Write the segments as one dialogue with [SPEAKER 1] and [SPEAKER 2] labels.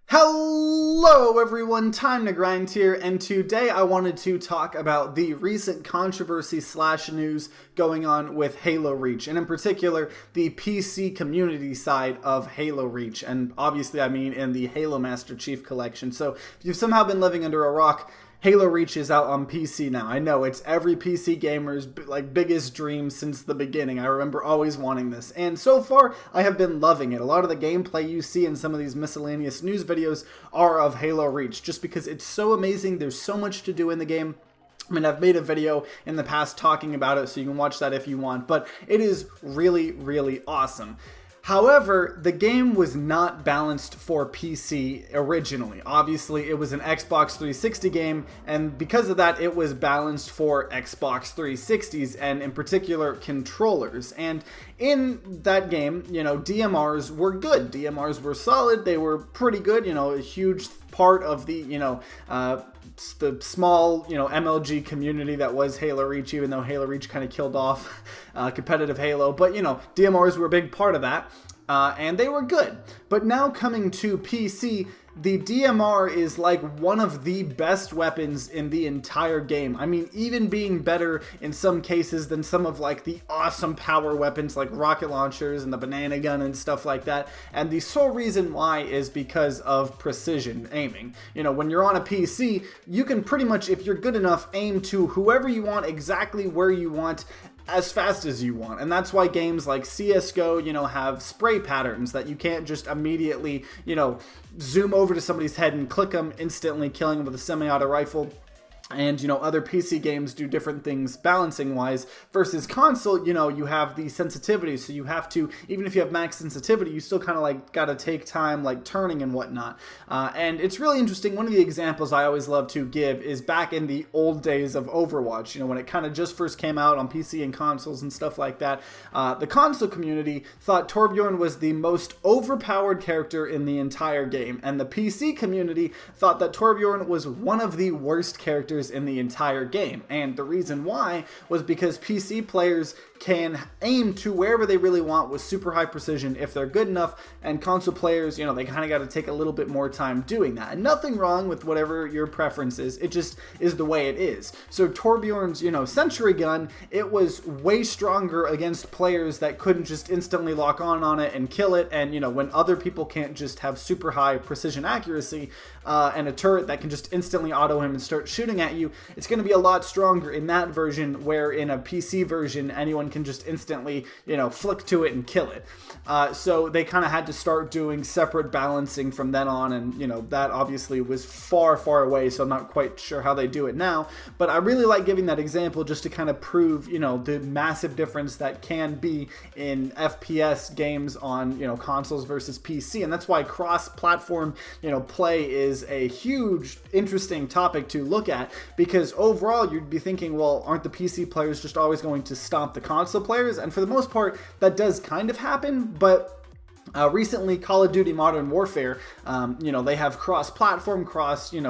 [SPEAKER 1] Hello everyone, TimeToGrind here, and today I wanted to talk about the recent controversy / news going on with Halo Reach, and in particular, the PC community side of Halo Reach, and obviously I mean in the Halo Master Chief Collection. So if you've somehow been living under a rock, Halo Reach is out on PC now. I know, it's every PC gamer's biggest dream since the beginning. I remember always wanting this, and so far I have been loving it. A lot of the gameplay you see in some of these miscellaneous news videos are of Halo Reach, just because it's so amazing. There's so much to do in the game. I mean, I've made a video in the past talking about it, so you can watch that if you want, but it is really, really awesome. However, the game was not balanced for PC originally. Obviously, it was an Xbox 360 game, and because of that, it was balanced for Xbox 360s, and in particular, controllers. And in that game, DMRs were good. DMRs were solid. They were pretty good. A huge part of the, the small, MLG community that was Halo Reach, even though Halo Reach kind of killed off competitive Halo. But, DMRs were a big part of that, and they were good. But now coming to PC, the DMR is like one of the best weapons in the entire game. I mean, even being better in some cases than some of the awesome power weapons like rocket launchers and the banana gun and stuff like that. And the sole reason why is because of precision aiming. When you're on a PC, you can pretty much, if you're good enough, aim to whoever you want, exactly where you want, as fast as you want. And that's why games like CSGO, have spray patterns that you can't just immediately, zoom over to somebody's head and click them, instantly killing them with a semi-auto rifle. And, other PC games do different things balancing-wise, versus console, you have the sensitivity, so you have to, even if you have max sensitivity, you still kind of gotta take time, turning and whatnot. And it's really interesting. One of the examples I always love to give is back in the old days of Overwatch, when it kind of just first came out on PC and consoles and stuff like that. The console community thought Torbjorn was the most overpowered character in the entire game, and the PC community thought that Torbjorn was one of the worst characters in the entire game. And the reason why was because PC players can aim to wherever they really want with super high precision if they're good enough, and console players, they kind of got to take a little bit more time doing that. And nothing wrong with whatever your preference is, it just is the way it is. So Torbjorn's, Sentry Gun, it was way stronger against players that couldn't just instantly lock on it and kill it, and when other people can't just have super high precision accuracy, and a turret that can just instantly auto him and start shooting at you, it's going to be a lot stronger in that version, where in a PC version, anyone can just instantly, flick to it and kill it. So they kind of had to start doing separate balancing from then on, and, that obviously was far, far away, so I'm not quite sure how they do it now. But I really like giving that example just to kind of prove, the massive difference that can be in FPS games on, consoles versus PC. And that's why cross-platform, play is a huge, interesting topic to look at, because overall you'd be thinking, well, aren't the PC players just always going to stomp the console players? And for the most part, that does kind of happen, but recently, Call of Duty Modern Warfare, they have cross-platform,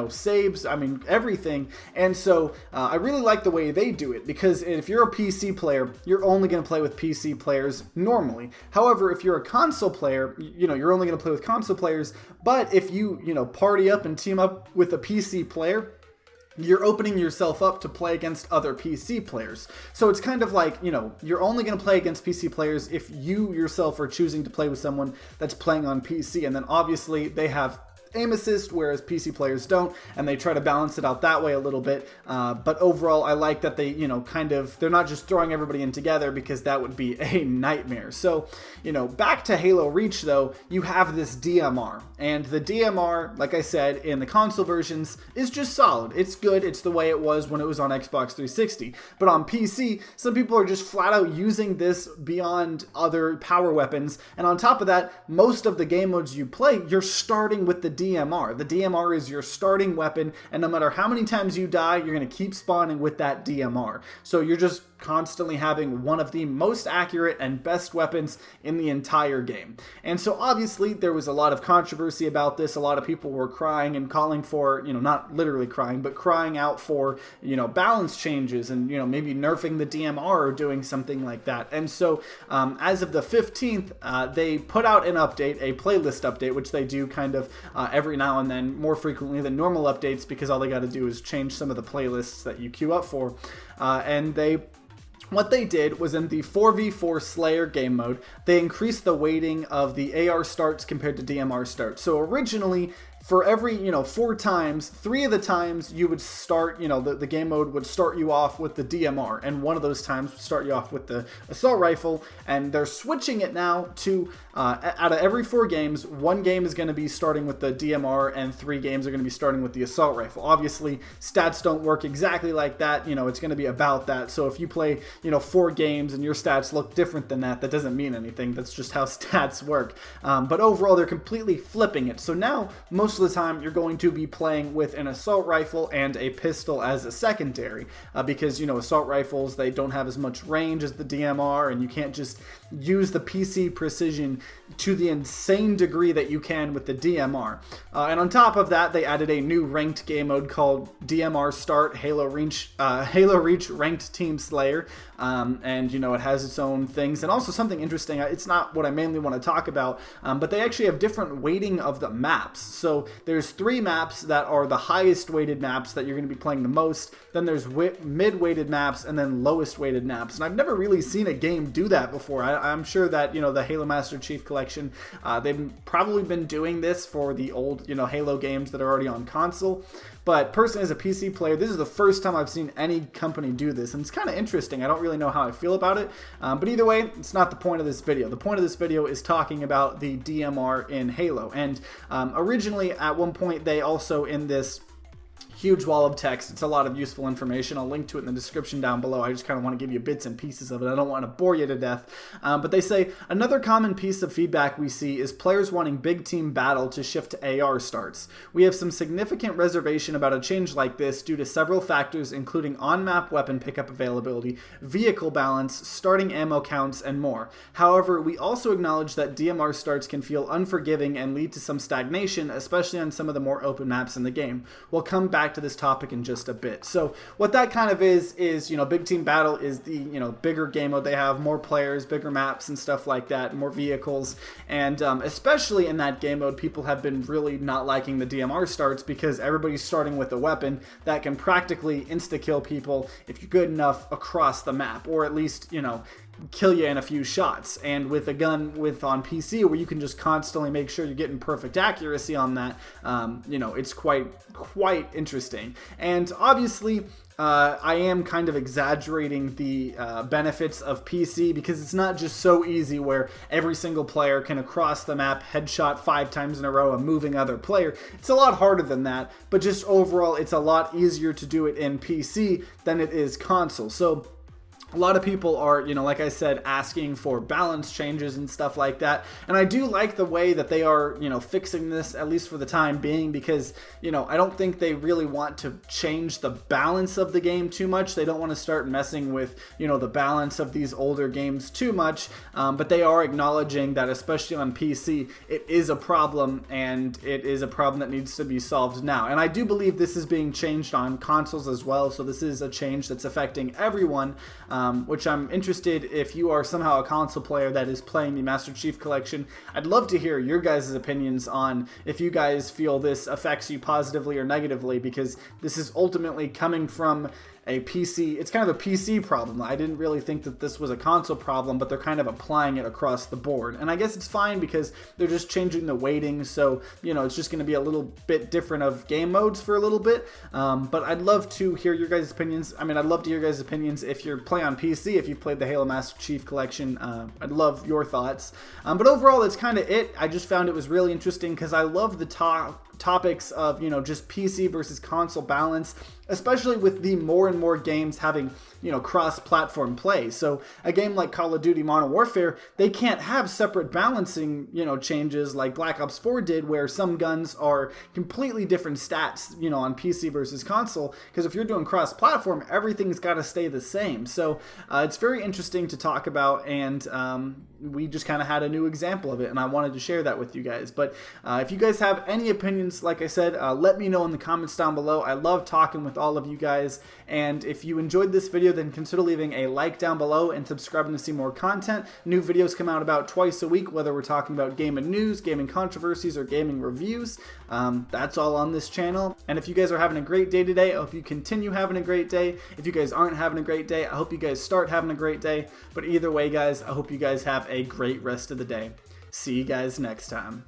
[SPEAKER 1] saves, everything. And so I really like the way they do it, because if you're a PC player, you're only going to play with PC players normally. However, if you're a console player, you're only going to play with console players. But if you, party up and team up with a PC player, you're opening yourself up to play against other PC players. So it's kind of like, you're only going to play against PC players if you yourself are choosing to play with someone that's playing on PC. And then obviously they have aim assist, whereas PC players don't, and they try to balance it out that way a little bit. But overall, I like that they, they're not just throwing everybody in together, because that would be a nightmare. So, back to Halo Reach though, you have this DMR, and the DMR, like I said, in the console versions is just solid. It's good. It's the way it was when it was on Xbox 360. But on PC, some people are just flat out using this beyond other power weapons. And on top of that, most of the game modes you play, you're starting with the DMR. The DMR is your starting weapon, and no matter how many times you die, you're going to keep spawning with that DMR. So you're just constantly having one of the most accurate and best weapons in the entire game. And so obviously there was a lot of controversy about this. A lot of people were crying and calling for, not literally crying, but crying out for, balance changes and, maybe nerfing the DMR or doing something like that. And so as of the 15th, they put out an update, a playlist update, which they do kind of every now and then, more frequently than normal updates, because all they got to do is change some of the playlists that you queue up for. What they did was in the 4v4 Slayer game mode, they increased the weighting of the AR starts compared to DMR starts. So originally, for every, 4 times, 3 of the times you would start, the game mode would start you off with the DMR, and one of those times would start you off with the assault rifle, and they're switching it now to, out of every 4 games, 1 game is going to be starting with the DMR, and 3 games are going to be starting with the assault rifle. Obviously, stats don't work exactly like that, it's going to be about that, so if you play, 4 games and your stats look different than that, that doesn't mean anything, that's just how stats work. But overall, they're completely flipping it, so now, most of the time you're going to be playing with an assault rifle and a pistol as a secondary because assault rifles, they don't have as much range as the DMR, and you can't just use the PC precision to the insane degree that you can with the DMR. And on top of that, they added a new ranked game mode called DMR Start Halo Reach Ranked Team Slayer, and it has its own things, and also something interesting. It's not what I mainly want to talk about, but they actually have different weighting of the maps. So there's 3 maps that are the highest weighted maps that you're going to be playing the most. Then there's mid-weighted maps, and then lowest weighted maps. And I've never really seen a game do that before. I'm sure that the Halo Master Chief Collection, they've probably been doing this for the old Halo games that are already on console. But personally, as a PC player, this is the first time I've seen any company do this, and it's kind of interesting. I don't really know how I feel about it, but either way, it's not the point of this video. The point of this video is talking about the DMR in Halo, and originally, at one point, they also, in this huge wall of text, it's a lot of useful information. I'll link to it in the description down below. I just kind of want to give you bits and pieces of it. I don't want to bore you to death. But they say, another common piece of feedback we see is players wanting big team battle to shift to AR starts. We have some significant reservation about a change like this due to several factors, including on-map weapon pickup availability, vehicle balance, starting ammo counts, and more. However, we also acknowledge that DMR starts can feel unforgiving and lead to some stagnation, especially on some of the more open maps in the game. We'll come back to this topic in just a bit. So what that kind of is big team battle is the bigger game mode. They have more players, bigger maps and stuff like that, more vehicles, and especially in that game mode, people have been really not liking the DMR starts because everybody's starting with a weapon that can practically insta-kill people if you're good enough across the map, or at least kill you in a few shots. And with a gun on PC where you can just constantly make sure you're getting perfect accuracy on that, it's quite interesting. And obviously I am kind of exaggerating the benefits of PC because it's not just so easy where every single player can across the map headshot 5 times in a row a moving other player. It's a lot harder than that, but just overall it's a lot easier to do it in PC than it is console. So a lot of people are, like I said, asking for balance changes and stuff like that. And I do like the way that they are, fixing this, at least for the time being, because, I don't think they really want to change the balance of the game too much. They don't want to start messing with, the balance of these older games too much. But they are acknowledging that, especially on PC, it is a problem, and it is a problem that needs to be solved now. And I do believe this is being changed on consoles as well. So this is a change that's affecting everyone. Which I'm interested, if you are somehow a console player that is playing the Master Chief Collection, I'd love to hear your guys' opinions on if you guys feel this affects you positively or negatively, because this is ultimately coming from a PC. It's kind of a PC problem. I didn't really think that this was a console problem, but they're kind of applying it across the board. And I guess it's fine because they're just changing the weighting, so it's just going to be a little bit different of game modes for a little bit. But I'd love to hear your guys' opinions. I'd love to hear your guys' opinions if you're playing on PC, if you've played the Halo Master Chief Collection. I'd love your thoughts. But overall, that's kind of it. I just found it was really interesting because I love the topics of, you know, just PC versus console balance, especially with the more and more games having, you know, cross-platform play. So a game like Call of Duty Modern Warfare, they can't have separate balancing, you know, changes like Black Ops 4 did, where some guns are completely different stats, you know, on PC versus console, because if you're doing cross-platform, everything's got to stay the same. So it's very interesting to talk about, and we just kind of had a new example of it, and I wanted to share that with you guys. But if you guys have any opinions, like I said, let me know in the comments down below. I love talking with all of you guys, and if you enjoyed this video, then consider leaving a like down below and subscribing to see more content. New videos come out about twice a week, whether we're talking about gaming news, gaming controversies, or gaming reviews. That's all on this channel. And if you guys are having a great day today, I hope you continue having a great day. If you guys aren't having a great day, I hope you guys start having a great day. But either way, guys, I hope you guys have a great rest of the day. See you guys next time.